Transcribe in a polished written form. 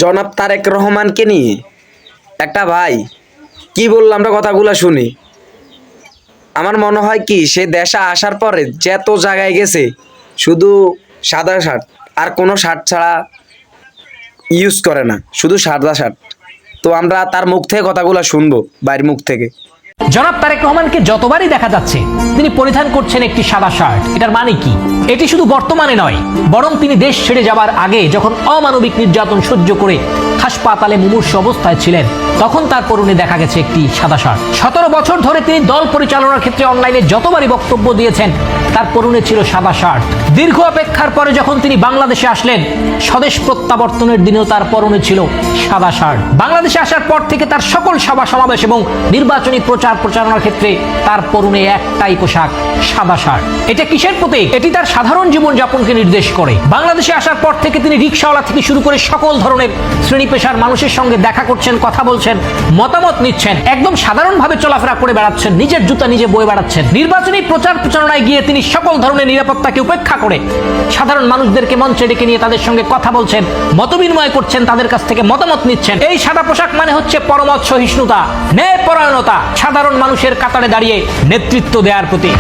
জনাব তারেক রহমানকে নিয়ে একটা ভাই কি বললাম, আমরা কথাগুলো শুনি। আমার মনে হয় কি, সে দেশে আসার পরে যত জায়গায় গেছে শুধু সাদা শার্ট, আর কোনো শার্ট ছাড়া ইউজ করে না, শুধু সাদা শার্ট। তো আমরা তার মুখ থেকে কথাগুলো শুনবো, বাইরের মুখ থেকে। জনাব তারেক রহমানকে যতবারই দেখা যাচ্ছে তিনি পরিধান করছেন একটি সাদা শার্ট। এটার মানে কি? এটি শুধু বর্তমানে নয়, বরং তিনি দেশ ছেড়ে যাবার আগে যখন অমানবিক নির্যাতন সহ্য করে হাসপাতালে মুমূর্ষু অবস্থায় ছিলেন, তখন তার পরনে দেখা গেছে একটি সাদা শার্ট। 17 বছর ধরে তিনি দল পরিচালনার ক্ষেত্রে অনলাইনে যতবারই বক্তব্য দিয়েছেন, তার পরনে ছিল সাদা শার্ট। দীর্ঘ অপেক্ষার পরে যখন তিনি বাংলাদেশে আসলেন, স্বদেশ প্রত্যাবর্তনের দিনেও তার পরনে ছিল সাদা শার্ট। বাংলাদেশে আসার পর থেকে তার সকল সভা সমাবেশ এবং নির্বাচনী প্রচারণার ক্ষেত্রে তার পরনে একটাই পোশাক, সাদা শার্ট। এটা কিসের প্রতীক? এটি তার সাধারণ জীবনযাপনকে নির্দেশ করে। বাংলাদেশে আসার পর থেকে তিনি রিকশাওয়ালা থেকে শুরু করে সকল ধরনের শ্রেণী পেশার মানুষের সঙ্গে দেখা করছেন, কথা বলছেন, মতামত নিচ্ছেন, একদম সাধারণভাবে চলাফেরা করে বেড়াচ্ছেন, নিজের জুতা নিজে বয়ে বেড়াচ্ছেন। নির্বাচনী প্রচারণায় গিয়ে তিনি সকল ধরনের নিরাপত্তাকে উপেক্ষা করে সাধারণ মানুষদেরকে মঞ্চে ডেকে নিয়ে তাদের সঙ্গে কথা বলছেন, মতবিনিময় করছেন, তাদের কাছ থেকে মতামত নিচ্ছেন। এই সাদা পোশাক মানে হচ্ছে পরমত সহিষ্ণুতা, ন্যায়পরায়ণতা, সাধারণ মানুষের কাতারে দাঁড়িয়ে নেতৃত্ব দেওয়ার প্রতীক।